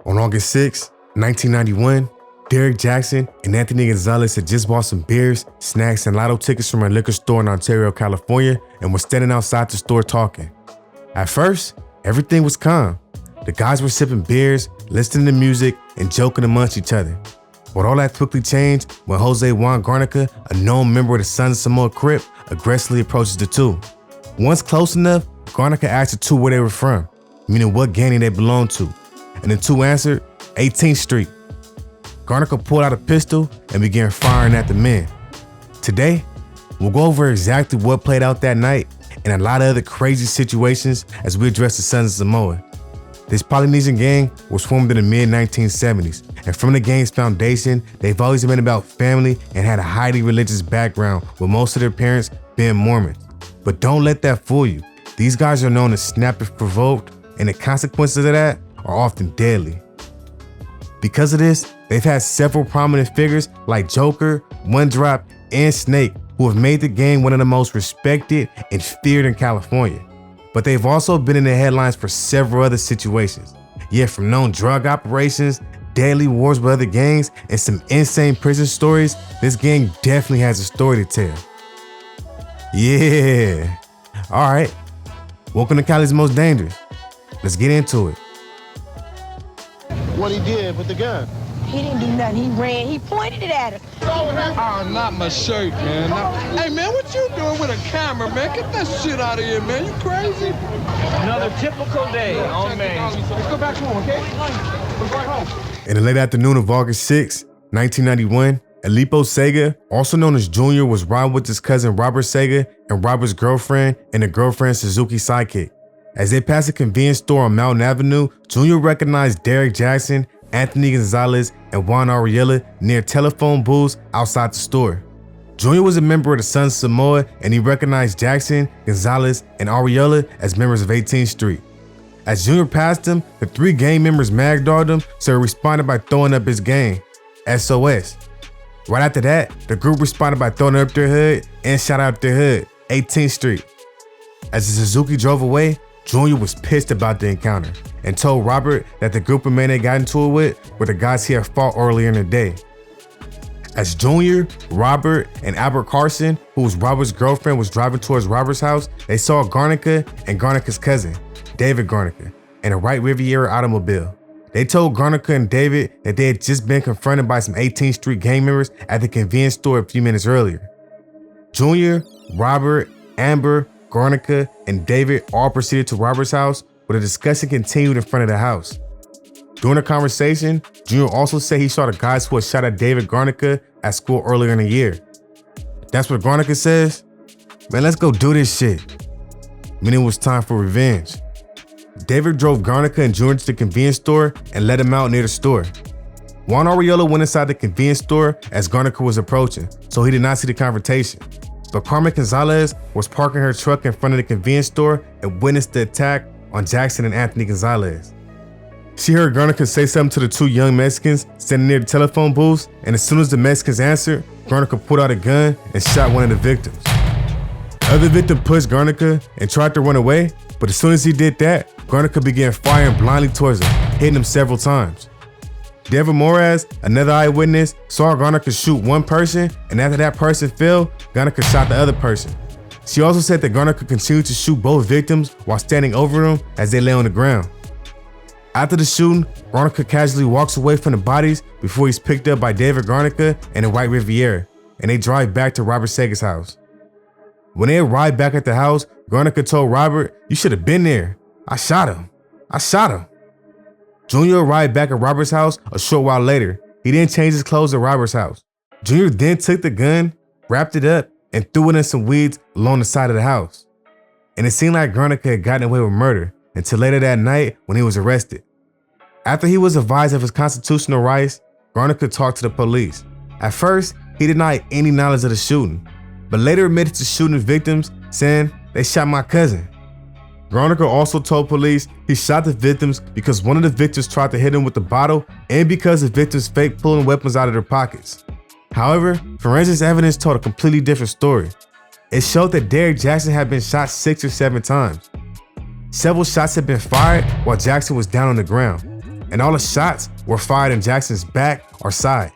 On August 6, 1991, Derek Jackson and Anthony Gonzalez had just bought some beers, snacks, and lotto tickets from a liquor store in Ontario, California, and were standing outside the store talking. At first, everything was calm. The guys were sipping beers, listening to music, and joking amongst each other. But all that quickly changed when Jose Juan Garnica, a known member of the Sons of Samoa Crips, aggressively approaches the two. Once close enough, Garnica asked the two where they were from, meaning what gang they belonged to, and the two answered, 18th Street. Garnica pulled out a pistol and began firing at the men. Today, we'll go over exactly what played out that night and a lot of other crazy situations as we address the Sons of Samoa. This Polynesian gang was formed in the mid-1970s, and from the gang's foundation, they've always been about family and had a highly religious background, with most of their parents being Mormons. But don't let that fool you. These guys are known as snap if provoked, and the consequences of that are often deadly. Because of this, they've had several prominent figures like Joker, One Drop, and Snake who have made the gang one of the most respected and feared in California. But they've also been in the headlines for several other situations. Yeah, from known drug operations, deadly wars with other gangs, and some insane prison stories, this gang definitely has a story to tell. Yeah. All right. Welcome to CALI'S Most Dangerous. Let's get into it. What he did with the gun? He didn't do nothing. He ran. He pointed it at us. Oh, not my shirt, man. Hey, man, what you doing with a camera, man? Get that shit out of here, man. You crazy? Another typical day on Main. Let's go back home, okay? We're going home. In the late afternoon of August 6, 1991, Alipo Sega, also known as Junior, was riding with his cousin Robert Sega and Robert's girlfriend and the girlfriend's Suzuki sidekick. As they passed a convenience store on Mountain Avenue, Junior recognized Derek Jackson, Anthony Gonzalez, and Juan Ariella near telephone booths outside the store. Junior was a member of the Sons of Samoa, and he recognized Jackson, Gonzalez, and Ariella as members of 18th Street. As Junior passed him, the three gang members magdogged him, so he responded by throwing up his gang, SOS. Right after that, the group responded by throwing up their hood and shot out their hood, 18th Street. As the Suzuki drove away, Junior was pissed about the encounter and told Robert that the group of men they got into it with were the guys he had fought earlier in the day. As Junior, Robert, and Albert Carson, who was Robert's girlfriend, was driving towards Robert's house, they saw Garnica and Garnica's cousin, David Garnica, in a white Riviera automobile. They told Garnica and David that they had just been confronted by some 18th Street gang members at the convenience store a few minutes earlier. Junior, Robert, Amber, Garnica, and David all proceeded to Robert's house, where the discussion continued in front of the house. During the conversation, Junior also said he saw the guys who had shot at David Garnica at school earlier in the year. That's what Garnica says. Man, let's go do this shit. Meaning it was time for revenge. David drove Garnica and Junior to the convenience store and let him out near the store. Juan Ariella went inside the convenience store as Garnica was approaching, so he did not see the confrontation. But Carmen Gonzalez was parking her truck in front of the convenience store and witnessed the attack on Jackson and Anthony Gonzalez. She heard Garnica say something to the two young Mexicans standing near the telephone booths, and as soon as the Mexicans answered, Garnica pulled out a gun and shot one of the victims. The other victim pushed Garnica and tried to run away, but as soon as he did that, Garnica began firing blindly towards him, hitting him several times. Devin Moraz, another eyewitness, saw Garnica shoot one person, and after that person fell, Garnica shot the other person. She also said that Garnica continued to shoot both victims while standing over them as they lay on the ground. After the shooting, Garnica casually walks away from the bodies before he's picked up by David Garnica and the white Riviera, and they drive back to Robert Sega's house. When they arrived back at the house, Garnica told Robert, "You should have been there. I shot him. Junior arrived back at Robert's house a short while later. He then changed his clothes at Robert's house. Junior then took the gun, wrapped it up, and threw it in some weeds along the side of the house. And it seemed like Garnica had gotten away with murder until later that night when he was arrested. After he was advised of his constitutional rights, Garnica talked to the police. At first, he denied any knowledge of the shooting, but later admitted to shooting the victims, saying, "They shot my cousin." Garnica also told police he shot the victims because one of the victims tried to hit him with the bottle and because the victims faked pulling weapons out of their pockets. However, forensics evidence told a completely different story. It showed that Derek Jackson had been shot 6 or 7 times. Several shots had been fired while Jackson was down on the ground. and all the shots were fired in Jackson's back or side.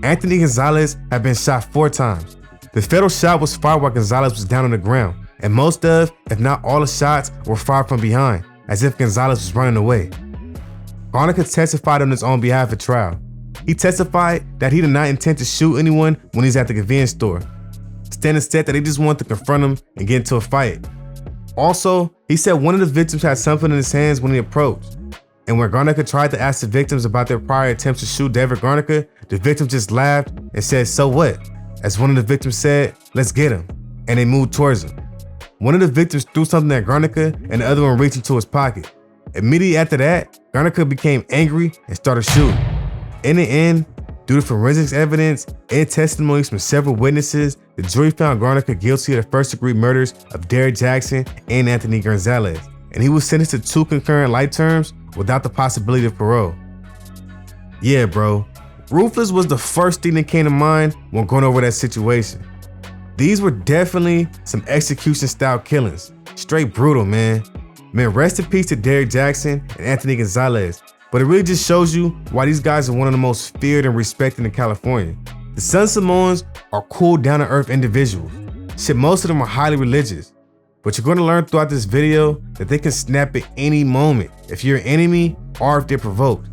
Anthony Gonzalez had been shot 4 times. The fatal shot was fired while Gonzalez was down on the ground, and most of, if not all the shots, were fired from behind, as if Gonzalez was running away. Garnica testified on his own behalf at trial. He testified that he did not intend to shoot anyone when he's at the convenience store. Stanton said that he just wanted to confront him and get into a fight. Also, he said one of the victims had something in his hands when he approached. And when Garnica tried to ask the victims about their prior attempts to shoot David Garnica, the victim just laughed and said, "So what?" As one of the victims said, "Let's get him," and they moved towards him. One of the victims threw something at Garnica and the other one reached into his pocket. Immediately after that, Garnica became angry and started shooting. In the end, due to forensics evidence and testimonies from several witnesses, the jury found Garnica guilty of the first-degree murders of Derrick Jackson and Anthony Gonzalez, and he was sentenced to 2 concurrent life terms without the possibility of parole. Yeah, bro, ruthless was the first thing that came to mind when going over that situation. These were definitely some execution-style killings. Straight brutal, man. Man, rest in peace to Derrick Jackson and Anthony Gonzalez. But it really just shows you why these guys are one of the most feared and respected in California. The Sons of Samoans are cool, down-to-earth individuals. Shit, most of them are highly religious. But you're going to learn throughout this video that they can snap at any moment if you're an enemy or if they're provoked.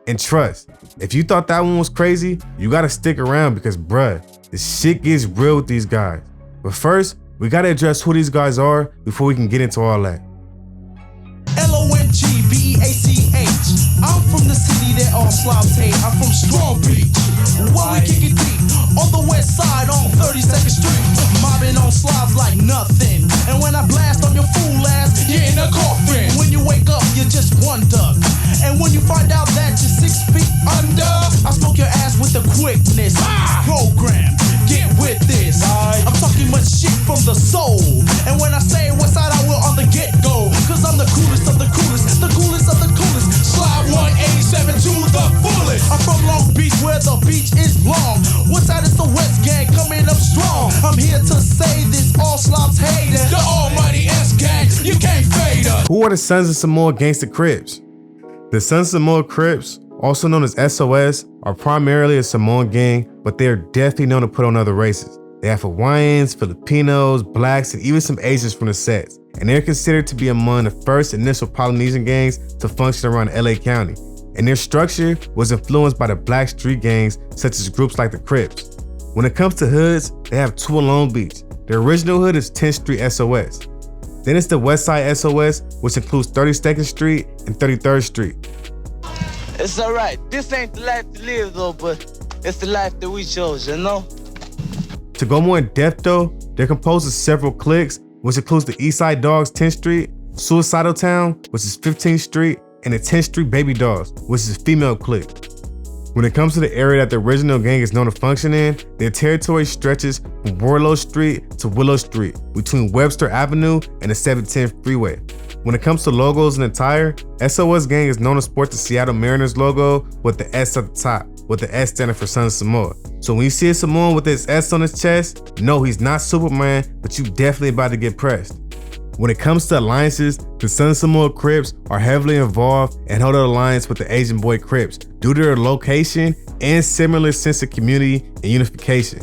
And trust, if you thought that one was crazy, you got to stick around because, bruh, this shit gets real with these guys. But first, we got to address who these guys are before we can get into all that. LONGBACH. I'm from the city that all slobs hate. I'm from Strong Beach, where we kick it deep. On the west side on 32nd Street. Mobbing on slobs like nothing. And when I blast on your fool ass, you're in a coffin. When you wake up, you're just one duck. And when you find out that you're 6 feet under, I smoke your ass with the quickness. Program, get with this. I'm talking much shit from the soul. And when I say what's side, I will on the get-go. Cause I'm the coolest of the coolest, the coolest of the coolest. Slide 187 to the fullest. I'm from Long Beach where the beach is long. What's side is the West Gang coming up strong. I'm here to say this, all slobs hate it. The almighty S Gang, you can't fade us. Who are the Sons of Samoa Crips? The Sons of Samoa Crips, also known as SOS, are primarily a Samoan gang, but they are definitely known to put on other races. They have Hawaiians, Filipinos, blacks, and even some Asians from the sets. And they're considered to be among the first initial Polynesian gangs to function around LA County. And their structure was influenced by the black street gangs such as groups like the Crips. When it comes to hoods, they have 2 in Long Beach. The original hood is 10th Street SOS. Then it's the West Side SOS, which includes 32nd Street and 33rd Street. It's alright. This ain't the life to live though, but it's the life that we chose, you know? To go more in depth though, they're composed of several cliques, which includes the Eastside Dogs 10th Street, Suicidal Town, which is 15th Street, and the 10th Street Baby Dogs, which is a female clique. When it comes to the area that the original gang is known to function in, their territory stretches from Warlow Street to Willow Street, between Webster Avenue and the 710 freeway. When it comes to logos and attire, SOS Gang is known to sport the Seattle Mariners logo with the S at the top, with the S standing for Sons of Samoa. So when you see a Samoan with this S on his chest, no, he's not Superman, but you definitely about to get pressed. When it comes to alliances, the Sons of Samoa Crips are heavily involved and hold an alliance with the Asian Boy Crips due to their location and similar sense of community and unification.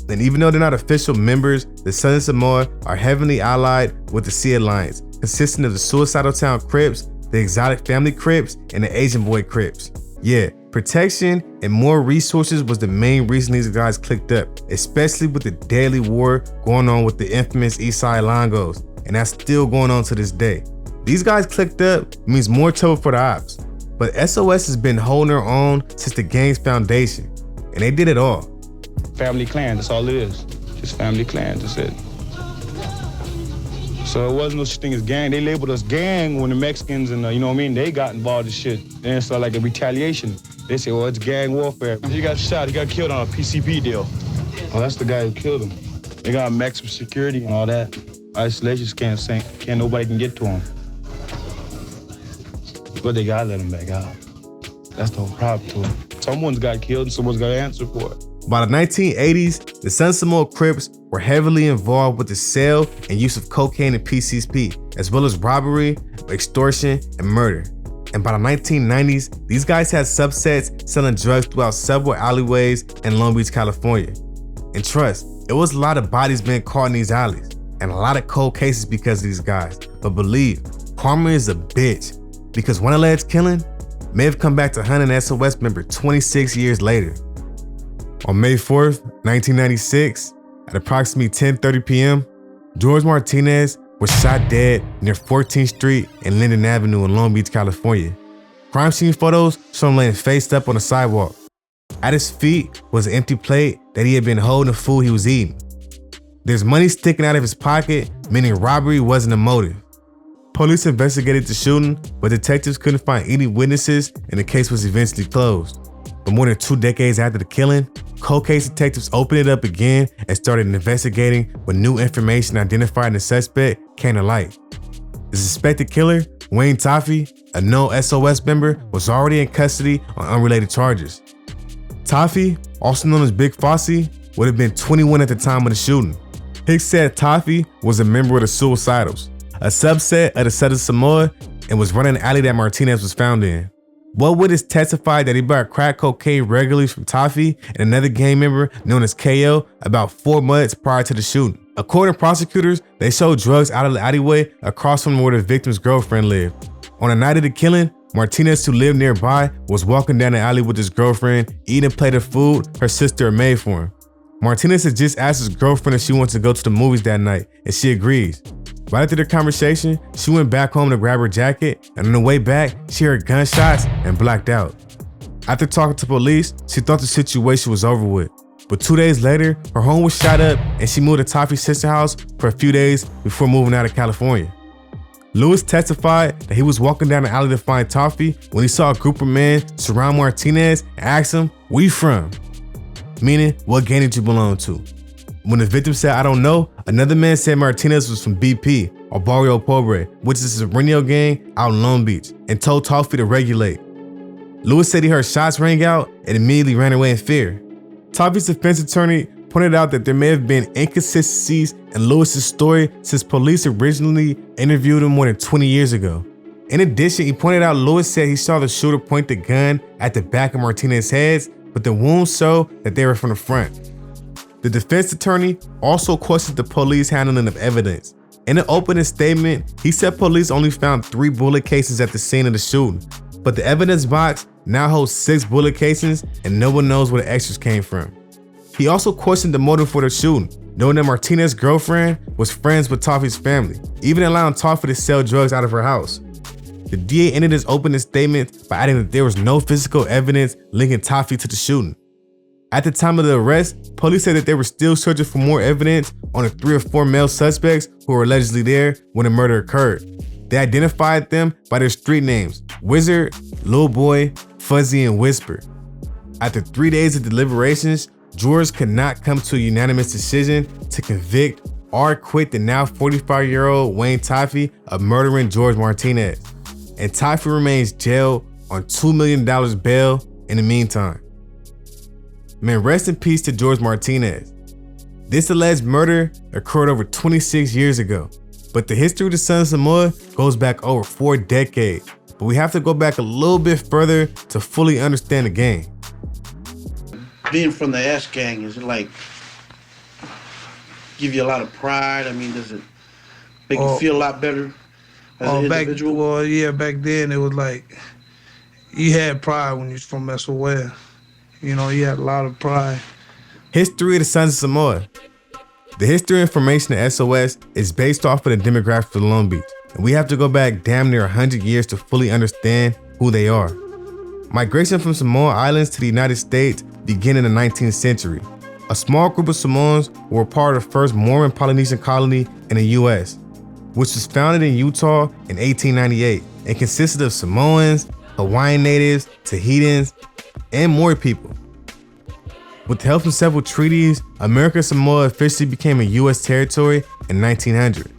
And even though they're not official members, the Sons of Samoa are heavily allied with the C Alliance, consisting of the Suicidal Town Crips, the Exotic Family Crips, and the Asian Boy Crips. Yeah, protection and more resources was the main reason these guys clicked up, especially with the deadly war going on with the infamous Eastside Longos, and that's still going on to this day. These guys clicked up means more trouble for the ops, but SOS has been holding their own since the gang's foundation, and they did it all. Family clan, that's all it is. Just family clan, that's it. So it wasn't no such thing as gang. They labeled us gang when the Mexicans and you know what I mean, they got involved in shit. Then it's like a retaliation. They say, well, it's gang warfare. He got shot, he got killed on a PCP deal. Well, that's the guy who killed him. They got maximum security and all that. Isolation can't nobody can get to him. But they gotta let him back out. That's the whole problem to him. Someone's got killed and someone's got to answer for it. By the 1980s, the Sons of Samoa Crips were heavily involved with the sale and use of cocaine and PCP, as well as robbery, extortion, and murder. and by the 1990s, these guys had subsets selling drugs throughout several alleyways in Long Beach, California. And trust, it was a lot of bodies being caught in these alleys, and a lot of cold cases because of these guys. But believe, karma is a bitch, because one alleged killing may have come back to hunt an SOS member 26 years later. On May 4th, 1996, at approximately 10:30 p.m., George Martinez was shot dead near 14th Street and Linden Avenue in Long Beach, California. Crime scene photos show him laying face up on the sidewalk. At his feet was an empty plate that he had been holding the food he was eating. There's money sticking out of his pocket, meaning robbery wasn't a motive. Police investigated the shooting, but detectives couldn't find any witnesses and the case was eventually closed. But more than 2 decades after the killing, cold case detectives opened it up again and started investigating when new information identifying the suspect came to light. The suspected killer, Wayne Toffee, a known SOS member, was already in custody on unrelated charges. Toffee, also known as Big Fossey, would have been 21 at the time of the shooting. Hicks said Toffee was a member of the Suicidals, a subset of the Sons of Samoa, and was running the alley that Martinez was found in. One witness testified that he bought crack cocaine regularly from Toffee and another gang member known as KO about 4 months prior to the shooting. According to prosecutors, they showed drugs out of the alleyway across from where the victim's girlfriend lived. On the night of the killing, Martinez, who lived nearby, was walking down the alley with his girlfriend, eating a plate of food her sister had made for him. Martinez had just asked his girlfriend if she wanted to go to the movies that night, and she agrees. Right after their conversation, she went back home to grab her jacket, and on the way back, she heard gunshots and blacked out. After talking to police, she thought the situation was over with. But 2 days later, her home was shot up and she moved to Toffee's sister's house for a few days before moving out of California. Lewis testified that he was walking down the alley to find Toffee when he saw a group of men surround Martinez and asked him, "Where you from?" Meaning, what gang did you belong to? When the victim said, "I don't know," another man said Martinez was from BP, or Barrio Pobre, which is a Sereno gang out in Long Beach, and told Toffee to regulate. Lewis said he heard shots ring out and immediately ran away in fear. Toffee's defense attorney pointed out that there may have been inconsistencies in Lewis's story since police originally interviewed him more than 20 years ago. In addition, he pointed out Lewis said he saw the shooter point the gun at the back of Martinez's head, but the wounds show that they were from the front. The defense attorney also questioned the police handling of evidence. In an opening statement, he said police only found 3 bullet casings at the scene of the shooting, but the evidence box now holds 6 bullet casings and no one knows where the extras came from. He also questioned the motive for the shooting, knowing that Martinez's girlfriend was friends with Toffee's family, even allowing Toffee to sell drugs out of her house. The DA ended his opening statement by adding that there was no physical evidence linking Toffee to the shooting. At the time of the arrest, police said that they were still searching for more evidence on the 3 or 4 male suspects who were allegedly there when the murder occurred. They identified them by their street names: Wizard, Lil Boy, Fuzzy, and Whisper. After 3 days of deliberations, jurors could not come to a unanimous decision to convict or acquit the now 45-year-old Wayne Toffee of murdering George Martinez. And Toffee remains jailed on $2 million bail in the meantime. Man, rest in peace to George Martinez. This alleged murder occurred over 26 years ago, but the history of the Sons of Samoa goes back over 4 decades. But we have to go back a little bit further to fully understand the gang. Being from the S gang, is it like give you a lot of pride? I mean, does it make you feel a lot better as an individual? Back then it was like you had pride when you was from SOS. You know, you had a lot of pride. History of the Sons of Samoa. The history information of SOS is based off of the demographics of Long Beach, and we have to go back damn near 100 years to fully understand who they are. Migration from Samoa Islands to the United States began in the 19th century. A small group of Samoans were part of the first Mormon Polynesian colony in the US, which was founded in Utah in 1898 and consisted of Samoans, Hawaiian natives, Tahitians, and more people. With the help of several treaties, American Samoa officially became a U.S. territory in 1900.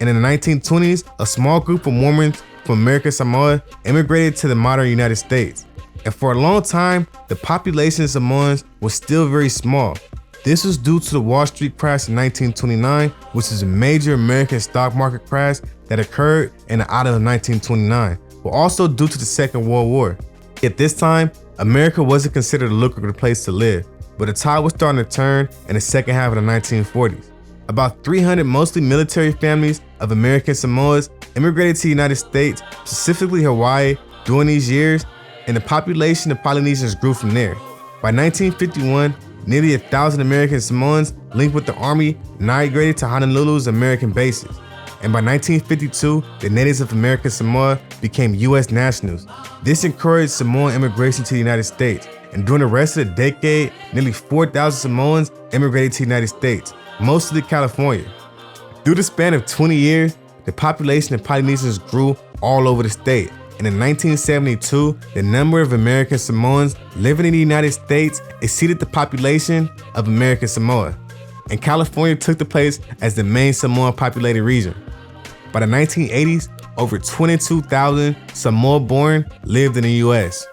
And in the 1920s, a small group of Mormons from American Samoa immigrated to the modern United States. And for a long time, the population of Samoans was still very small. This was due to the Wall Street crash in 1929, which is a major American stock market crash that occurred in the autumn of 1929, but also due to the Second World War. At this time, America wasn't considered a lucrative place to live, but the tide was starting to turn in the second half of the 1940s. About 300 mostly military families of American Samoans immigrated to the United States, specifically Hawaii, during these years, and the population of Polynesians grew from there. By 1951, nearly 1,000 American Samoans linked with the Army migrated to Honolulu's American bases. And by 1952, the natives of American Samoa became U.S. nationals. This encouraged Samoan immigration to the United States, and during the rest of the decade, nearly 4,000 Samoans immigrated to the United States, mostly California. Through the span of 20 years, the population of Polynesians grew all over the state, and in 1972, the number of American Samoans living in the United States exceeded the population of American Samoa, and California took the place as the main Samoan populated region. By the 1980s, over 22,000 Samoa-born lived in the U.S.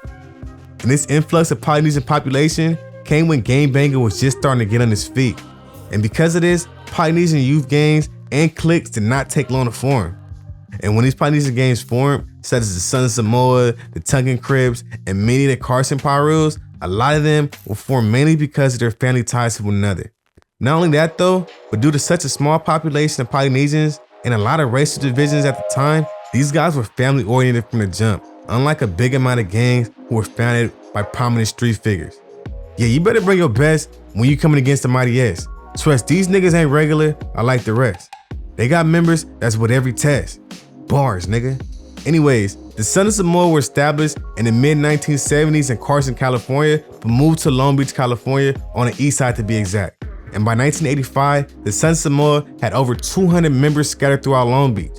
And this influx of Polynesian population came when gangbanging was just starting to get on its feet. And because of this, Polynesian youth gangs and cliques did not take long to form. And when these Polynesian gangs formed, such as the Sons of Samoa, the Tongan Crips, and many of the Carson Pirus, a lot of them were formed mainly because of their family ties to one another. Not only that though, but due to such a small population of Polynesians and a lot of racial divisions at the time, these guys were family oriented from the jump, unlike a big amount of gangs who were founded by prominent street figures. Yeah, you better bring your best when you coming against the Mighty S. Trust, these niggas ain't regular or like the rest. They got members that's with every test. Bars, nigga. Anyways, the Sons of Samoa were established in the mid-1970s in Carson, California, but moved to Long Beach, California, on the east side to be exact. And by 1985, the Sons of Samoa had over 200 members scattered throughout Long Beach.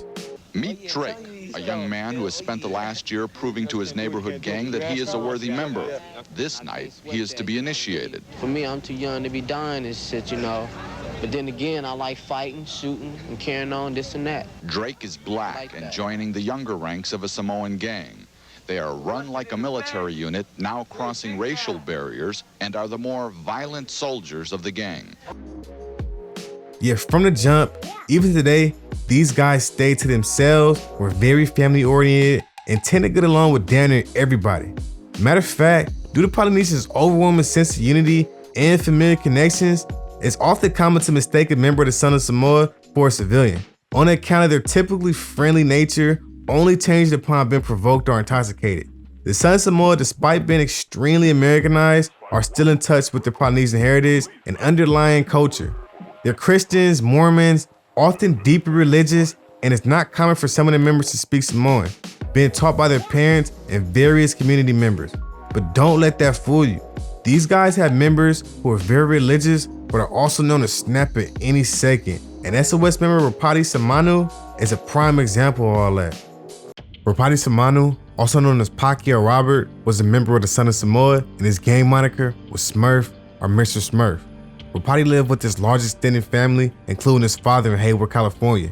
Meet Drake, a young man who has spent the last year proving to his neighborhood gang that he is a worthy member. This night, he is to be initiated. For me, I'm too young to be dying this shit, you know. But then again, I like fighting, shooting, and carrying on this and that. Drake is black and joining the younger ranks of a Samoan gang. They are run like a military unit, now crossing racial barriers, and are the more violent soldiers of the gang. Yeah, from the jump, even today, these guys stayed to themselves, were very family oriented, and tend to get along with damn near everybody. Matter of fact, due to Polynesians' overwhelming sense of unity and familiar connections, it's often common to mistake a member of the Sons of Samoa for a civilian, on account of their typically friendly nature, only changed upon being provoked or intoxicated. The Sons of Samoa, despite being extremely Americanized, are still in touch with their Polynesian heritage and underlying culture. They're Christians, Mormons, often deeply religious, and it's not common for some of their members to speak Samoan, being taught by their parents and various community members. But don't let that fool you. These guys have members who are very religious, but are also known to snap at any second. And SOS member Rapati Samanu is a prime example of all that. Rapati Samanu, also known as Paki or Robert, was a member of the Sons of Samoa, and his gang moniker was Smurf or Mr. Smurf. Rapati lived with his large extended family, including his father in Hayward, California.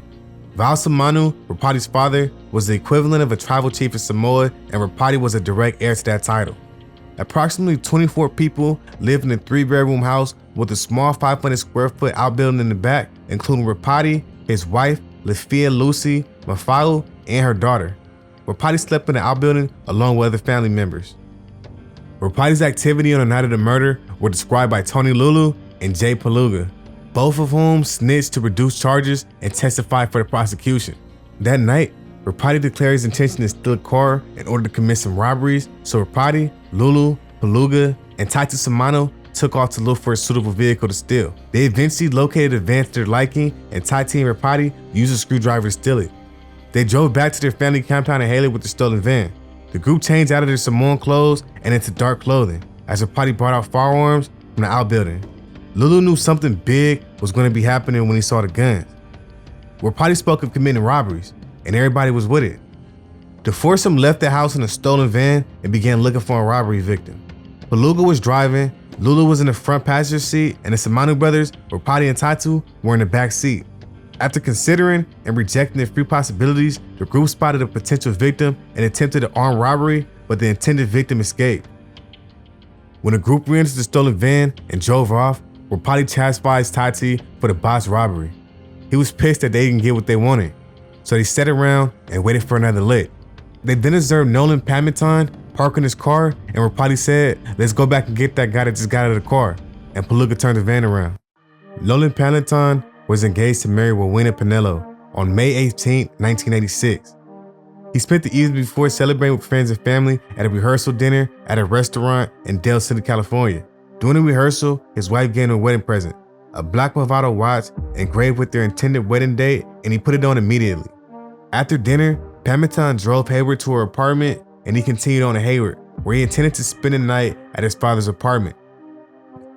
Val Samanu, Rapati's father, was the equivalent of a tribal chief in Samoa, and Rapati was a direct heir to that title. Approximately 24 people lived in a 3-bedroom house with a small 500 square foot outbuilding in the back, including Rapati, his wife, Lafia Lucy, Mafau, and her daughter. Rapati slept in the outbuilding along with other family members. Rapati's activity on the night of the murder were described by Tony Lulu and Jay Paluga, both of whom snitched to reduce charges and testified for the prosecution. That night, Rapati declared his intention to steal a car in order to commit some robberies, so Rapati, Lulu, Paluga, and Titus Samano took off to look for a suitable vehicle to steal. They eventually located a van to their liking, and Tati and Rapati used a screwdriver to steal it. They drove back to their family compound in Haley with the stolen van. The group changed out of their Samoan clothes and into dark clothing, as Rapati brought out firearms from the outbuilding. Lulu knew something big was going to be happening when he saw the guns. Rapati spoke of committing robberies, and everybody was with it. The foursome left the house in a stolen van and began looking for a robbery victim. Paluga was driving, Lulu was in the front passenger seat, and the Samanu brothers, Rapati and Tatu, were in the back seat. After considering and rejecting the few possibilities, the group spotted a potential victim and attempted an armed robbery, but the intended victim escaped. When the group re-entered the stolen van and drove off, Rapati chastised Tati for the botched robbery. He was pissed that they didn't get what they wanted, so they sat around and waited for another lick. They then observed Nolan Pamaton parking his car, and Rapati said, "Let's go back and get that guy that just got out of the car," and Palooka turned the van around. Nolan Pamaton was engaged to marry Wawena Pinello on May 18, 1986. He spent the evening before celebrating with friends and family at a rehearsal dinner at a restaurant in Del City, California. During the rehearsal, his wife gave him a wedding present, a black Movado watch engraved with their intended wedding date, and he put it on immediately. After dinner, Pamaton drove Hayward to her apartment, and he continued on to Hayward, where he intended to spend the night at his father's apartment.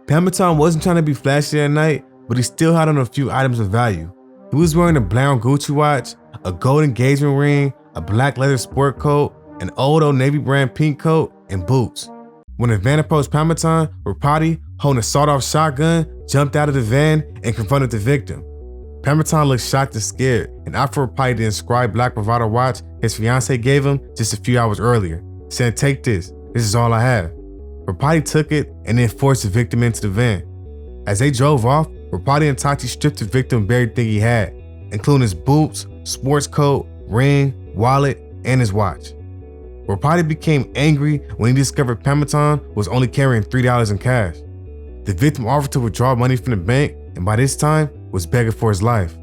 Pamaton wasn't trying to be flashy that night, but he still had on a few items of value. He was wearing a brown Gucci watch, a gold engagement ring, a black leather sport coat, an old Old Navy brand pink coat, and boots. When the van approached Pamaton, Rapati, holding a sawed-off shotgun, jumped out of the van and confronted the victim. Pamaton looked shocked and scared, and offered Rapati the inscribed black bravado watch his fiancée gave him just a few hours earlier, saying, "Take this is all I have." Rapati took it and then forced the victim into the van. As they drove off, Rapati and Tati stripped the victim of everything he had, including his boots, sports coat, ring, wallet, and his watch. Rapati became angry when he discovered Pamaton was only carrying $3 in cash. The victim offered to withdraw money from the bank, and by this time was begging for his life.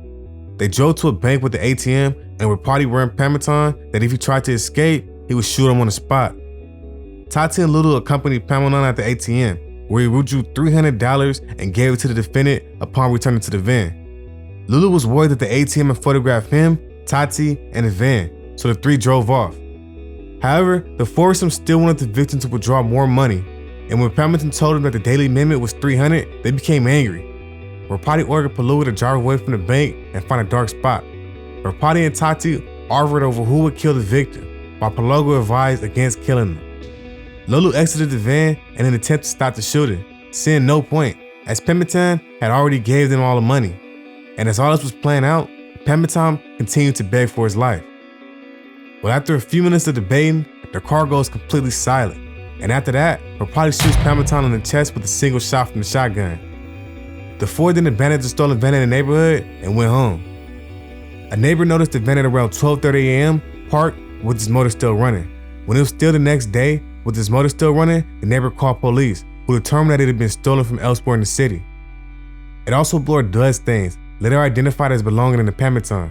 They drove to a bank with the ATM, and Rapati warned Pamaton that if he tried to escape, he would shoot him on the spot. Tati and Lulu accompanied Pamaton at the ATM, where he withdrew $300 and gave it to the defendant upon returning to the van. Lulu was worried that the ATM had photographed him, Tati, and the van, so the three drove off. However, the foursome still wanted the victim to withdraw more money, and when Pamaton told them that the daily limit was $300, they became angry. Rapati ordered Palooka to drive away from the bank and find a dark spot. Rapati and Tati argued over who would kill the victim, while Palooka advised against killing them. Lulu exited the van in an attempt to stop the shooting, seeing no point, as Pamaton had already gave them all the money. And as all this was playing out, Pamaton continued to beg for his life. Well, after a few minutes of debating, the car goes completely silent, and after that, Rapati shoots Pamaton in the chest with a single shot from the shotgun. The four then abandoned the stolen van in the neighborhood and went home. A neighbor noticed the van at around 12:30 a.m. parked with his motor still running. When it was still the next day, with his motor still running, the neighbor called police, who determined that it had been stolen from elsewhere in the city. It also blurred bloodstains, later identified as belonging to the Pamaton.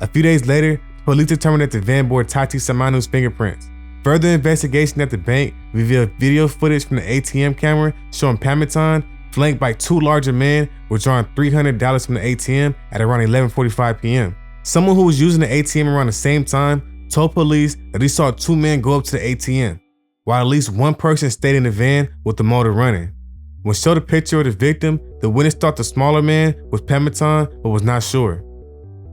A few days later, police determined that the van bore Tati Samanu's fingerprints. Further investigation at the bank revealed video footage from the ATM camera showing Pamaton, flanked by two larger men, withdrawing $300 from the ATM at around 11:45 p.m. Someone who was using the ATM around the same time told police that he saw two men go up to the ATM, while at least one person stayed in the van with the motor running. When showed a picture of the victim, the witness thought the smaller man was Pamaton, but was not sure.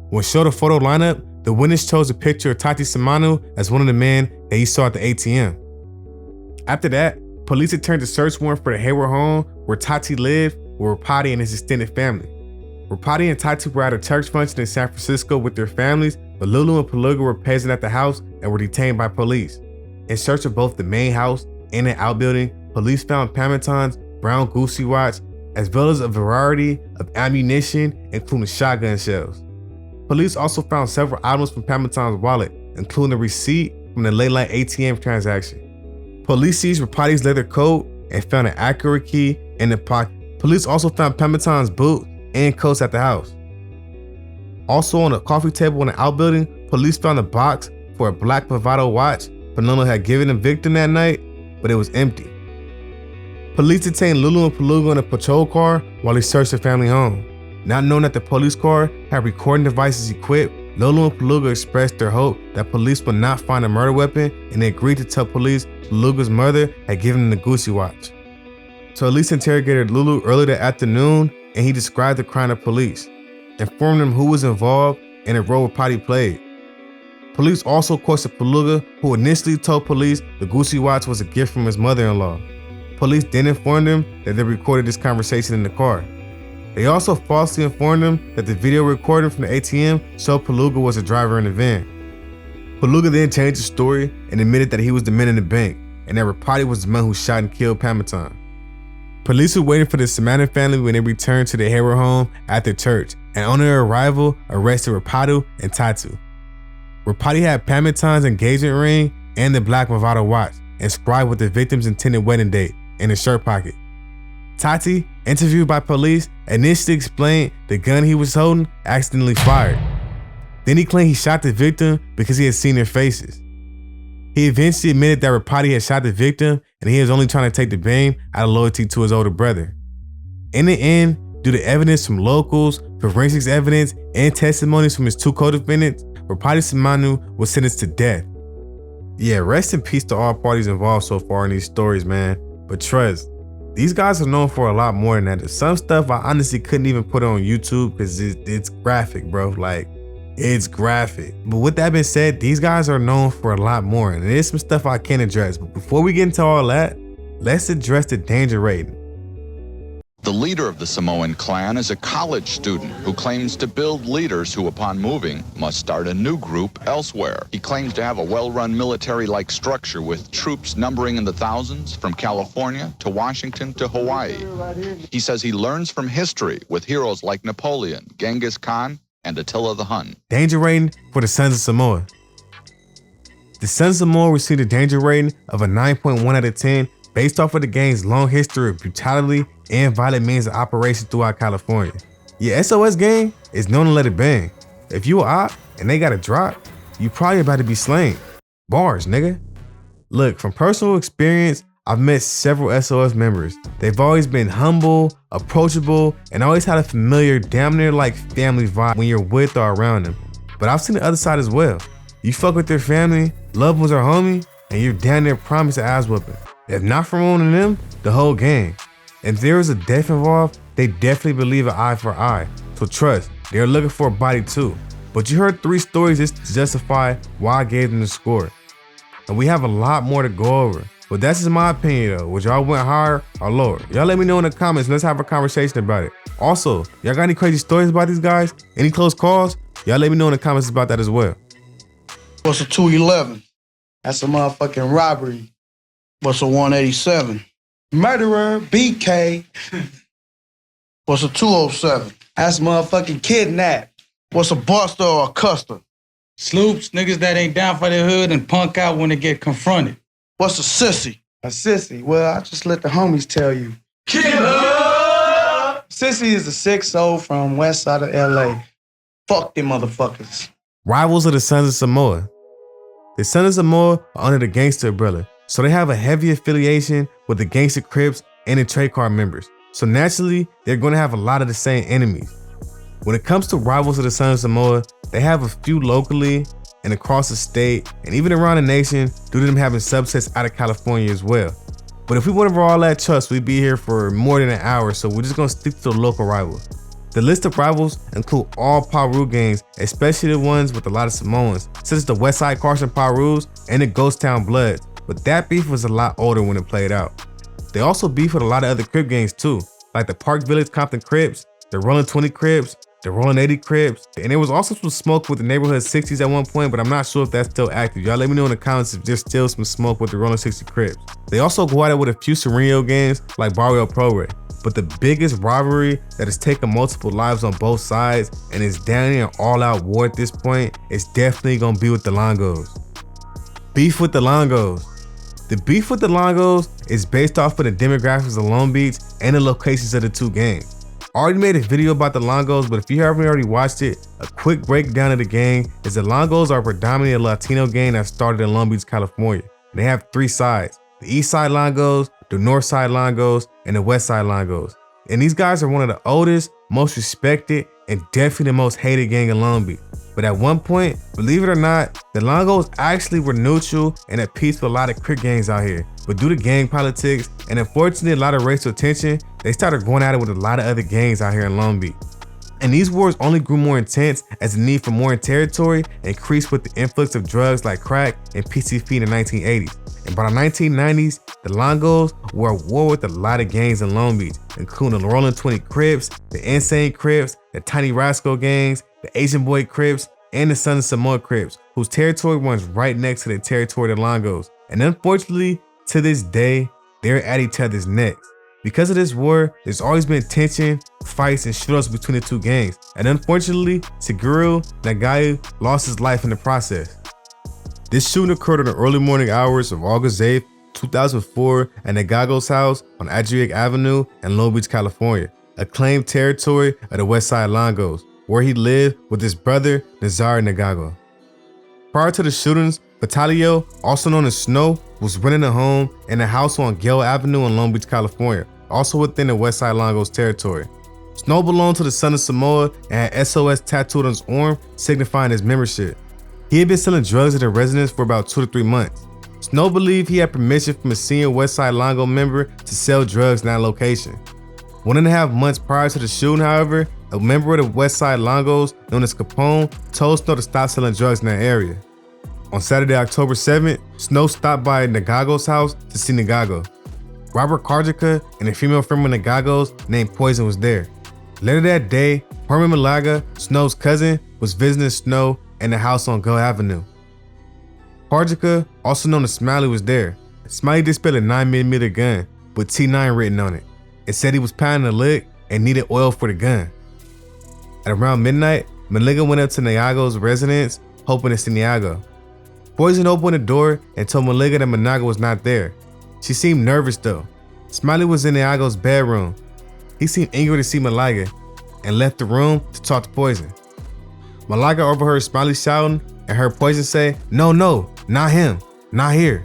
When showed a photo lineup, the witness chose a picture of Tati Samanu as one of the men that he saw at the ATM. After that, police returned a search warrant for the Hayward home where Tati lived with Rapati and his extended family. Rapati and Tati were at a church function in San Francisco with their families, but Lulu and Palooka were present at the house and were detained by police. In search of both the main house and the outbuilding, police found Pamaton's brown Gucci watch, as well as a variety of ammunition, including shotgun shells. Police also found several items from Pamaton's wallet, including a receipt from the late night ATM transaction. Police seized Rapati's leather coat and found an Acura key in the pocket. Police also found Pamaton's boot and coats at the house. Also on a coffee table in the outbuilding, police found a box for a black Movado watch Panolo had given the victim that night, but it was empty. Police detained Lulu and Palooka in a patrol car while they searched the family home. Not knowing that the police car had recording devices equipped, Lulu and Palooka expressed their hope that police would not find a murder weapon, and they agreed to tell police Palooka's mother had given them the Gucci watch. So police interrogated Lulu early that afternoon, and he described the crime to police, informed them who was involved and the role Rapati played. Police also questioned Palooka, who initially told police the Gucci watch was a gift from his mother-in-law. Police then informed them that they recorded this conversation in the car. They also falsely informed them that the video recording from the ATM showed Palooka was the driver in the van. Palooka then changed the story and admitted that he was the man in the bank, and that Rapati was the man who shot and killed Pamaton. Police were waiting for the Samoan family when they returned to the Hayward home after church, and on their arrival, arrested Rapatu and Tatu. Rapati had Pamatong's engagement ring and the black Movado watch, inscribed with the victim's intended wedding date in his shirt pocket. Tati, interviewed by police, initially explained the gun he was holding accidentally fired. Then he claimed he shot the victim because he had seen their faces. He eventually admitted that Rapati had shot the victim and he was only trying to take the blame out of loyalty to his older brother. In the end, due to evidence from locals, forensics evidence, and testimonies from his two co-defendants, Rapati Simanu was sentenced to death. Yeah, rest in peace to all parties involved so far in these stories, man. But trust, these guys are known for a lot more than that. There's some stuff I honestly couldn't even put on YouTube because it's graphic, bro. Like, it's graphic. But with that being said, these guys are known for a lot more, and there's some stuff I can address. But before we get into all that, let's address the danger rating. The leader of the Samoan clan is a college student who claims to build leaders who, upon moving, must start a new group elsewhere. He claims to have a well-run military-like structure with troops numbering in the thousands from California to Washington to Hawaii. He says he learns from history with heroes like Napoleon, Genghis Khan, and Attila the Hun. Danger rating for the Sons of Samoa. The Sons of Samoa received a danger rating of a 9.1 out of 10 based off of the gang's long history of brutality and violent means of operation throughout California. Your SOS gang is known to let it bang. If you a op and they got a drop, you probably about to be slain. Bars, nigga. Look, from personal experience, I've met several SOS members. They've always been humble, approachable, and always had a familiar, damn near like family vibe when you're with or around them. But I've seen the other side as well. You fuck with their family, loved ones or homie, and you're damn near promised an ass whooping. If not from one of them, the whole gang. If there is a death involved, they definitely believe an eye for eye. So trust, they're looking for a body too. But you heard 3 stories just to justify why I gave them the score. And we have a lot more to go over. But that's just my opinion though. Would y'all went higher or lower? Y'all let me know in the comments and let's have a conversation about it. Also, y'all got any crazy stories about these guys? Any close calls? Y'all let me know in the comments about that as well. What's a 211? That's a motherfucking robbery. What's a 187? Murderer, BK. What's a 207? That's motherfucking kidnap. What's a buster or a custer? Sloops, niggas that ain't down for their hood and punk out when they get confronted. What's a sissy? A sissy? Well, I just let the homies tell you. Killer! Sissy is a sick soul from west side of LA. Fuck them motherfuckers. Rivals of the Sons of Samoa. The Sons of Samoa are under the gangster umbrella, so they have a heavy affiliation with the gangster Crips and the trade card members. So naturally, they're going to have a lot of the same enemies. When it comes to rivals of the Sons of Samoa, they have a few locally and across the state and even around the nation due to them having subsets out of California as well. But if we went over all that, trust, we'd be here for more than an hour, so we're just going to stick to the local rivals. The list of rivals include all Paru gangs, especially the ones with a lot of Samoans, such as the Westside Carson Parus and the Ghost Town Bloods, but that beef was a lot older when it played out. They also beef with a lot of other Crip gangs too, like the Park Village Compton Crips, the Rolling 20 Crips, the Rolling 80 Crips, and there was also some smoke with the Neighborhood 60s at one point, but I'm not sure if that's still active. Y'all let me know in the comments if there's still some smoke with the Rolling 60 Crips. They also go at it with a few Sereno gangs like Barrio Progre, but the biggest rivalry that has taken multiple lives on both sides and is down in an all-out war at this point is definitely gonna be with the Longos. Beef with the Longos. The beef with the Longos is based off of the demographics of Long Beach and the locations of the two gangs. I already made a video about the Longos, but if you haven't already watched it, a quick breakdown of the gang is the Longos are predominantly a Latino gang that started in Long Beach, California. And they have 3 sides: the East Side Longos, the North Side Longos, and the West Side Longos. And these guys are one of the oldest, most respected, and definitely the most hated gang in Long Beach. But at one point, believe it or not, the Longos actually were neutral and at peace with a lot of Crip gangs out here. But due to gang politics and unfortunately a lot of racial tension, they started going at it with a lot of other gangs out here in Long Beach. And these wars only grew more intense as the need for more territory increased with the influx of drugs like crack and PCP in the 1980s. And by the 1990s, the Longos were at war with a lot of gangs in Long Beach, including the Rolling 20 Crips, the Insane Crips, the Tiny Rascal gangs, the Asian Boy Crips, and the Sons of Samoa Crips, whose territory runs right next to the territory of the Longos. And unfortunately, to this day, they're at each other's necks. Because of this war, there's always been tension, fights, and shootouts between the two gangs, and unfortunately, Seguro Nagayu lost his life in the process. This shooting occurred in the early morning hours of August 8th, 2004 at Nagago's house on Adriatic Avenue in Long Beach, California, a claimed territory of the West Side Longos, where he lived with his brother Nazar Nagago. Prior to the shootings, Vitalio, also known as Snow, was renting a home in a house on Gale Avenue in Long Beach, California, also within the West Side Longos territory. Snow belonged to the Sons of Samoa and had SOS tattooed on his arm, signifying his membership. He had been selling drugs at the residence for about 2 to 3 months. Snow believed he had permission from a senior West Side Longo member to sell drugs in that location. 1.5 months prior to the shooting, however, a member of the West Side Longos, known as Capone, told Snow to stop selling drugs in that area. On Saturday, October 7th, Snow stopped by Nagago's house to see Nagago. Robert Karjika and a female friend of Nagago's named Poison was there. Later that day, Herman Malaga, Snow's cousin, was visiting Snow in the house on Go Avenue. Karjika, also known as Smiley, was there. Smiley displayed a 9mm gun with T9 written on it. It said he was pounding a lick and needed oil for the gun. At around midnight, Malaga went up to Nagago's residence, hoping to see Nagago. Poison opened the door and told Malaga that Managa was not there. She seemed nervous though. Smiley was in Nagago's bedroom. He seemed eager to see Malaga and left the room to talk to Poison. Malaga overheard Smiley shouting and heard Poison say, "No, not him, not here."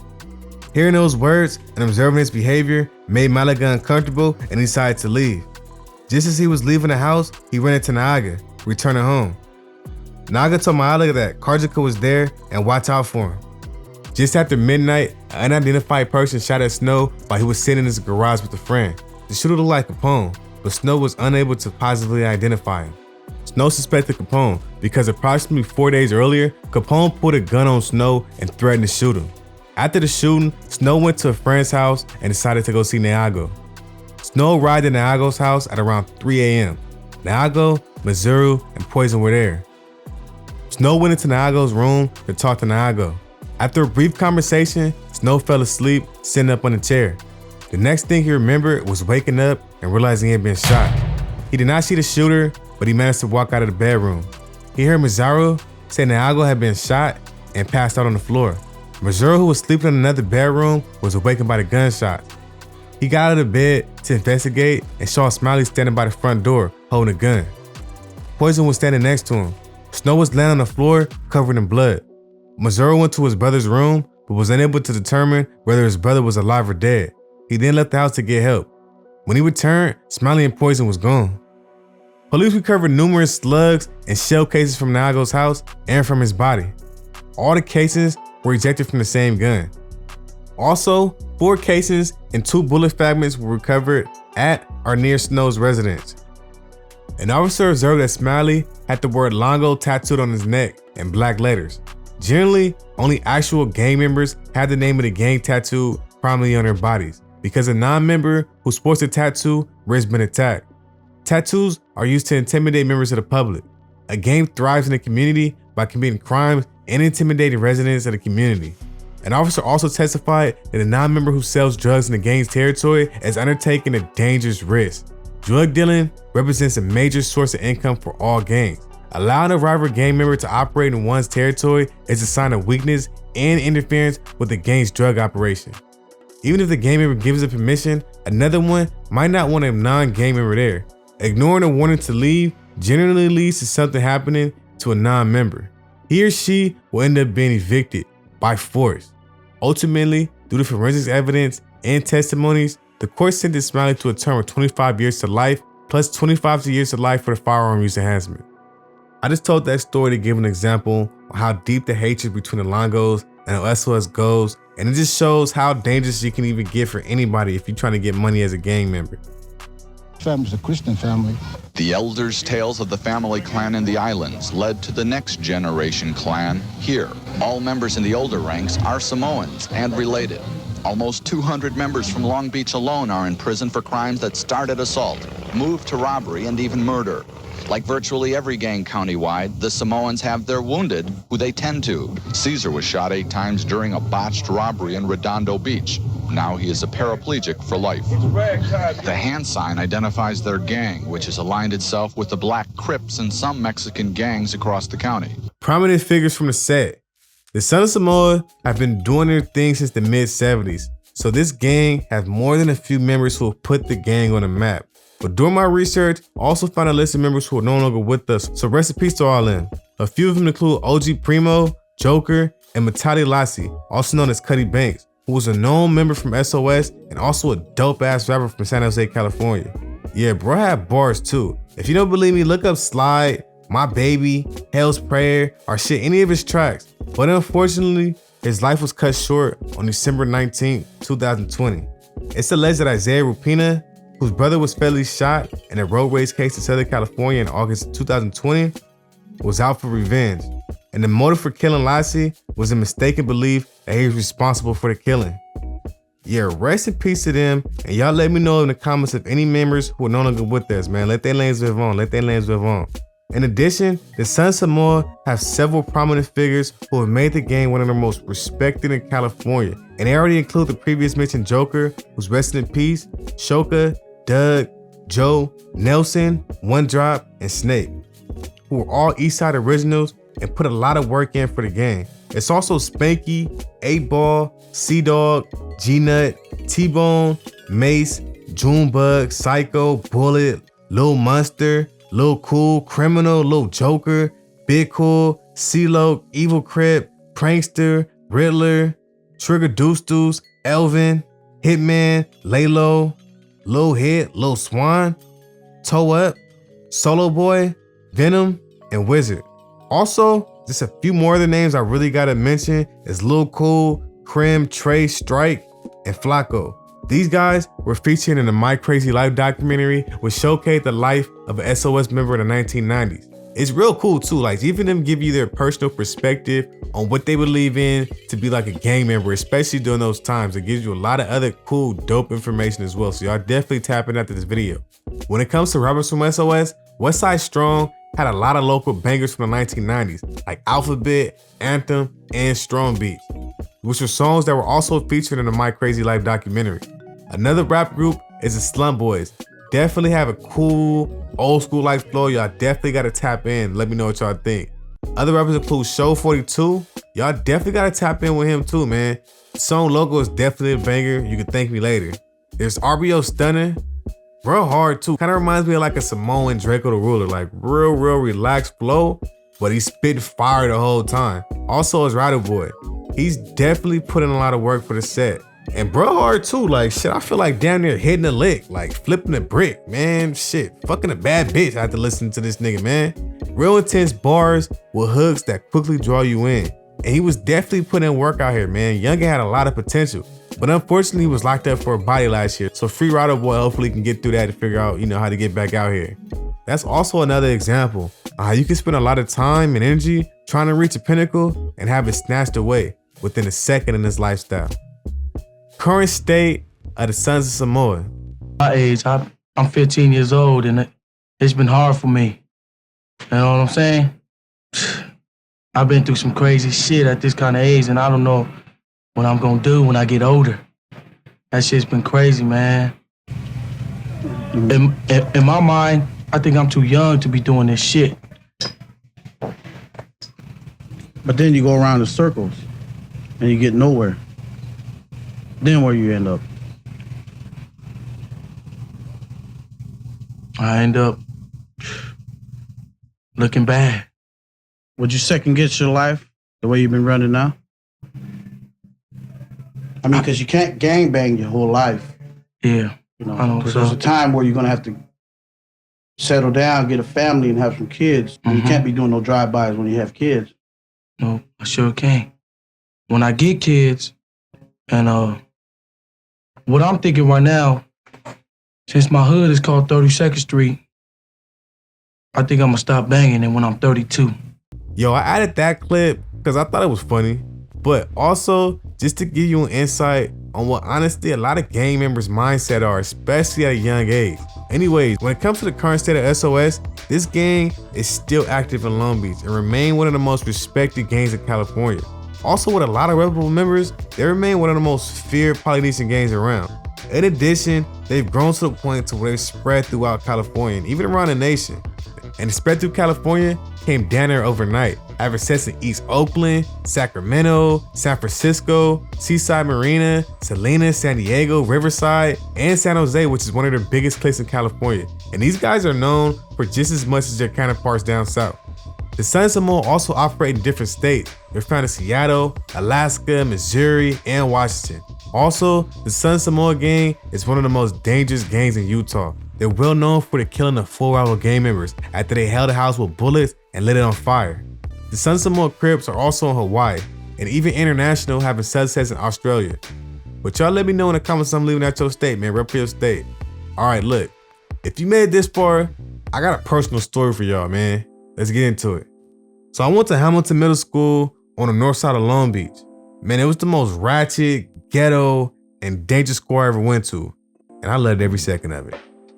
Hearing those words and observing his behavior made Malaga uncomfortable and he decided to leave. Just as he was leaving the house, he ran into Naga, returning home. Naga told Malaga that Karjika was there and watch out for him. Just after midnight, an unidentified person shot at Snow while he was sitting in his garage with a friend. The shooter looked like Capone, but Snow was unable to positively identify him. Snow suspected Capone because approximately 4 days earlier, Capone pulled a gun on Snow and threatened to shoot him. After the shooting, Snow went to a friend's house and decided to go see Nagago. Snow arrived at Nagago's house at around 3 a.m. Nagago, Mizuru, and Poison were there. Snow went into Nagago's room to talk to Nagago. After a brief conversation, Snow fell asleep, sitting up on a chair. The next thing he remembered was waking up and realizing he had been shot. He did not see the shooter, but he managed to walk out of the bedroom. He heard Mizuru say Nagago had been shot and passed out on the floor. Mizuru, who was sleeping in another bedroom, was awakened by the gunshot. He got out of the bed to investigate and saw Smiley standing by the front door holding a gun. Poison was standing next to him. Snow was laying on the floor covered in blood. Mizuru went to his brother's room but was unable to determine whether his brother was alive or dead. He then left the house to get help. When he returned, Smiley and Poison was gone. Police recovered numerous slugs and shell cases from Nagago's house and from his body. All the cases were ejected from the same gun. Also, 4 cases and 2 bullet fragments were recovered at or near Snow's residence. An officer observed that Smiley had the word Longo tattooed on his neck in black letters. Generally, only actual gang members had the name of the gang tattooed prominently on their bodies, because a non-member who sports a tattoo risks being attacked. Tattoos are used to intimidate members of the public. A gang thrives in the community by committing crimes and intimidating residents of the community. An officer also testified that a non-member who sells drugs in the gang's territory is undertaking a dangerous risk. Drug dealing represents a major source of income for all gangs. Allowing a rival gang member to operate in one's territory is a sign of weakness and interference with the gang's drug operation. Even if the gang member gives it permission, another one might not want a non-gang member there. Ignoring a warning to leave generally leads to something happening to a non-member. He or she will end up being evicted by force. Ultimately, due to forensics evidence and testimonies, the court sentenced Smiley to a term of 25 years to life, plus 25 years to life for the firearm use enhancement. I just told that story to give an example of how deep the hatred between the Longos and the SOS goes, and it just shows how dangerous you can even get for anybody if you're trying to get money as a gang member. Family's a Christian family. The elders' tales of the family clan in the islands led to the next generation clan here. All members in the older ranks are Samoans and related. Almost 200 members from Long Beach alone are in prison for crimes that start at assault, move to robbery, and even murder. Like virtually every gang countywide, the Samoans have their wounded, who they tend to. Caesar was shot 8 times during a botched robbery in Redondo Beach. Now he is a paraplegic for life. The hand sign identifies their gang, which has aligned itself with the Black Crips and some Mexican gangs across the county. Prominent figures from the set. The Sons of Samoa have been doing their thing since the mid-70s, so this gang has more than a few members who have put the gang on the map. But during my research, I also found a list of members who are no longer with us, so rest in peace to all of them. A few of them include OG Primo, Joker, and Matali Lassie, also known as Cuddy Banks, who was a known member from SOS and also a dope-ass rapper from San Jose, California. Yeah, bro had bars too. If you don't believe me, look up Slide, My Baby, Hell's Prayer, or shit, any of his tracks. But unfortunately, his life was cut short on December 19, 2020. It's alleged that Isaiah Rupina, whose brother was fatally shot in a road rage case in Southern California in August of 2020, was out for revenge. And the motive for killing Lassie was a mistaken belief that he was responsible for the killing. Yeah, rest in peace to them, and y'all let me know in the comments of any members who are no longer with us, man. Let their names live on, let their names live on. In addition, the Sons of Samoa have several prominent figures who have made the game one of the most respected in California. And they already include the previous mentioned Joker, who's resting in peace, Shoka, Doug, Joe, Nelson, One Drop, and Snake, who are all Eastside originals and put a lot of work in for the game. It's also Spanky, 8Ball, C-Dog, G-Nut, T-Bone, Mace, Junebug, Psycho, Bullet, Lil Monster, Lil Cool, Criminal, Lil Joker, Big Cool, CeeLo, Evil Crip, Prankster, Riddler, Trigger Deuce, Elvin, Hitman, Laylo, Lil Hit, Lil Swan, Toe Up, Solo Boy, Venom, and Wizard. Also, just a few more of the names I really gotta mention is Lil Cool, Crim, Trey, Strike, and Flacco. These guys were featured in the My Crazy Life documentary, which showcased the life of an SOS member in the 1990s. It's real cool too, like even them give you their personal perspective on what they believe in to be like a gang member, especially during those times. It gives you a lot of other cool, dope information as well, so y'all definitely tapping after this video. When it comes to rappers from SOS, Westside Strong had a lot of local bangers from the 1990s, like Alphabet, Anthem, and Strong Beats, which were songs that were also featured in the My Crazy Life documentary. Another rap group is the Slum Boys. Definitely have a cool, old school like flow. Y'all definitely gotta tap in. Let me know what y'all think. Other rappers include Show 42. Y'all definitely gotta tap in with him too, man. The song Logo is definitely a banger. You can thank me later. There's RBO Stunner. Real hard too. Kind of reminds me of like a Samoan Draco the Ruler. Like real relaxed flow, but he's spitting fire the whole time. Also is Rider Boy. He's definitely put in a lot of work for the set. And bro hard too, like shit, I feel like damn near hitting a lick, like flipping a brick, man, shit, fucking a bad bitch. I had to listen to this nigga, man. Real intense bars with hooks that quickly draw you in. And he was definitely putting in work out here, man. Youngin had a lot of potential, but unfortunately he was locked up for a body last year. So free Rider Boy hopefully can get through that to figure out, you know, how to get back out here. That's also another example of how you can spend a lot of time and energy trying to reach a pinnacle and have it snatched away within a second in this lifestyle. Current state of the Sons of Samoa. My age, I'm 15 years old and it's been hard for me. You know what I'm saying? I've been through some crazy shit at this kind of age and I don't know what I'm gonna do when I get older. That shit's been crazy, man. In my mind, I think I'm too young to be doing this shit. But then you go around in circles and you get nowhere. Then where you end up? I end up looking bad. Would you second guess your life the way you've been running now? I mean, because you can't gangbang your whole life. Yeah, you know, I know. because there's a time where you're gonna have to settle down, get a family, and have some kids. Mm-hmm. You can't be doing no drive-bys when you have kids. No, I sure can't. When I get kids, and what I'm thinking right now, since my hood is called 32nd Street, I think I'm gonna stop banging it when I'm 32. Yo, I added that clip because I thought it was funny, but also just to give you an insight on what honestly a lot of gang members' mindset are, especially at a young age. Anyways, when it comes to the current state of SOS, this gang is still active in Long Beach and remain one of the most respected gangs in California. Also, with a lot of reputable members, they remain one of the most feared Polynesian gangs around. In addition, they've grown to the point to where they've spread throughout California and even around the nation. And the spread through California came down there overnight, having sets in East Oakland, Sacramento, San Francisco, Seaside Marina, Salinas, San Diego, Riverside, and San Jose, which is one of the biggest places in California. And these guys are known for just as much as their counterparts down south. The Sons of Samoa also operate in different states. They're found in Seattle, Alaska, Missouri, and Washington. Also, the Sons of Samoa gang is one of the most dangerous gangs in Utah. They're well known for the killing of 4 rival gang members after they held a house with bullets and lit it on fire. The Sons of Samoa Crips are also in Hawaii and even international, having sunsets in Australia. But y'all let me know in the comments I'm leaving out your state, man. Rep your state. All right, look, if you made it this far, I got a personal story for y'all, man. Let's get into it. So I went to Hamilton Middle School on the north side of Long Beach. Man, it was the most ratchet, ghetto, and dangerous school I ever went to. And I loved every second of it.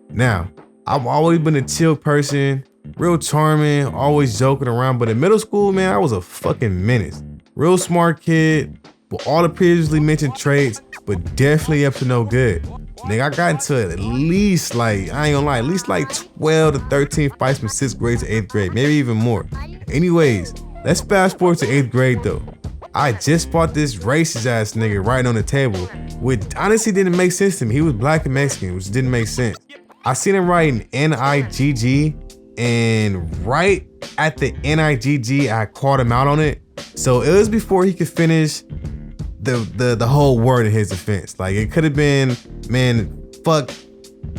Now, I've always been a chill person, real charming, always joking around. But in middle school, man, I was a fucking menace. Real smart kid, with all the previously mentioned traits, but definitely up to no good. Nigga, I got into at least like, I ain't gonna lie, at least like 12 to 13 fights from 6th grade to 8th grade, maybe even more. Anyways, let's fast forward to 8th grade though. I just bought this racist ass nigga right on the table, which honestly didn't make sense to me. He was black and Mexican, which didn't make sense. I seen him writing N-I-G-G, and right at the N-I-G-G, I called him out on it. So it was before he could finish the whole word in his defense. Like it could have been, man, fuck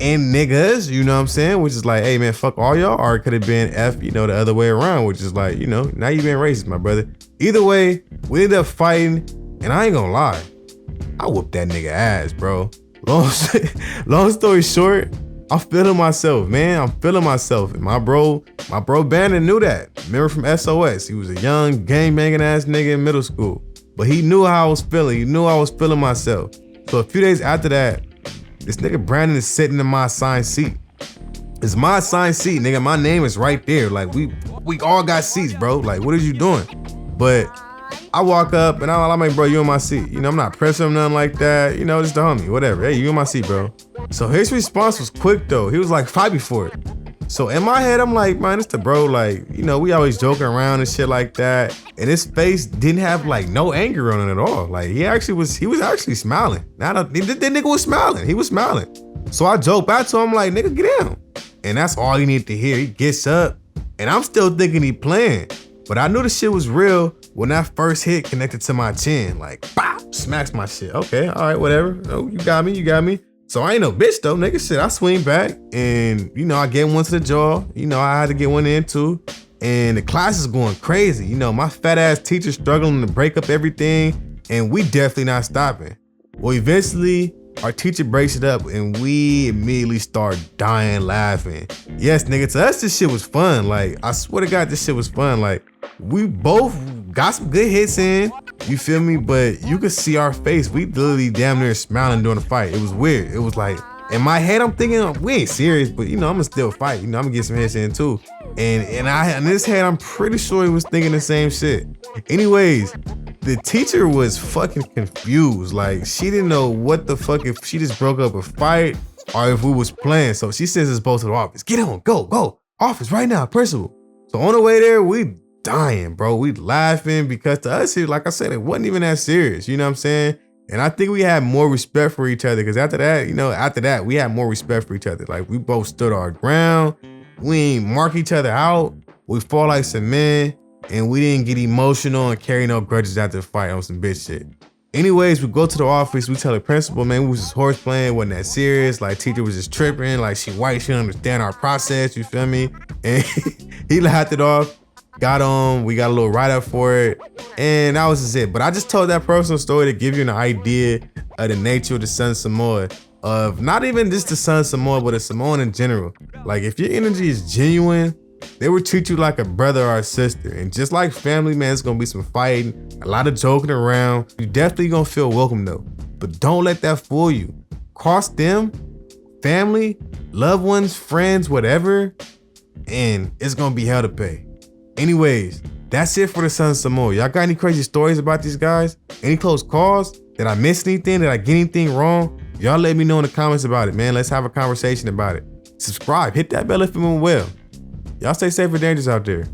and niggas, you know what I'm saying? Which is like, hey man, fuck all y'all. Or it could have been F, you know, the other way around, which is like, you know, now you being racist, my brother. Either way, we ended up fighting, and I ain't gonna lie, I whooped that nigga ass, bro. Long story short, I'm feeling myself, man. I'm feeling myself. And my bro Bandit knew that. Remember from SOS, he was a young gangbanging ass nigga in middle school. But he knew how I was feeling. He knew I was feeling myself. So a few days after that, this nigga Brandon is sitting in my assigned seat. It's my assigned seat, nigga. My name is right there. Like we all got seats, bro. Like what are you doing? But I walk up and I'm like, bro, you in my seat. You know, I'm not pressing him, nothing like that. You know, just the homie, whatever. Hey, you in my seat, bro. So his response was quick though. He was like, fight me for it. So in my head, I'm like, man, it's the bro. Like, you know, we always joking around and shit like that. And his face didn't have like no anger on it at all. Like he was actually smiling. That nigga was smiling. He was smiling. So I joke back to him like, nigga, get down. And that's all you need to hear. He gets up and I'm still thinking he playing. But I knew the shit was real when that first hit connected to my chin. Like, bop, smacks my shit. Okay, all right, whatever. Oh, you got me. So I ain't no bitch though, nigga. Shit, I swing back and, you know, I get one to the jaw. You know, I had to get one in too. And the class is going crazy. You know, my fat ass teacher struggling to break up everything. And we definitely not stopping. Well, eventually, our teacher breaks it up and we immediately start dying laughing. Yes, nigga, to us, this shit was fun. Like, I swear to God, this shit was fun. Like, we both got some good hits in, you feel me? But you could see our face. We literally damn near smiling during the fight. It was weird. It was like, in my head, I'm thinking, we ain't serious, but you know, I'm gonna still fight. You know, I'm gonna get some hits in too. And in his head, I'm pretty sure he was thinking the same shit. Anyways, the teacher was fucking confused. Like, she didn't know what the fuck, if she just broke up a fight or if we was playing. So she sends us both to the office. Get on, go, office right now, principal. So on the way there, we dying, bro. We laughing because to us, like I said, it wasn't even that serious. You know what I'm saying? And I think we had more respect for each other because after that, we had more respect for each other. Like, we both stood our ground. We ain't mark each other out. We fought like some men. And we didn't get emotional and carry no grudges after the fight on some bitch shit. Anyways, we go to the office, we tell the principal, man, we was just horse playing, wasn't that serious. Like, teacher was just tripping, like she white, she didn't understand our process, you feel me? And he laughed it off, got on, we got a little write-up for it, and that was just it. But I just told that personal story to give you an idea of the nature of the Sons of Samoa, of not even just the Sons of Samoa, but a Samoan in general. Like, if your energy is genuine, They will treat you like a brother or a sister. And just like family, man, it's gonna be some fighting, a lot of joking around. You definitely gonna feel welcome though. But don't let that fool you. Cross them, family, loved ones, friends, whatever, and it's gonna be hell to pay. Anyways, that's it for the Sons of Samoa. Y'all got any crazy stories about these guys? Any close calls? Did I miss anything? Did I get anything wrong? Y'all let me know in the comments about it, man. Let's have a conversation about it. Subscribe, hit that bell if you're doing well. Y'all stay safe and dangerous out there.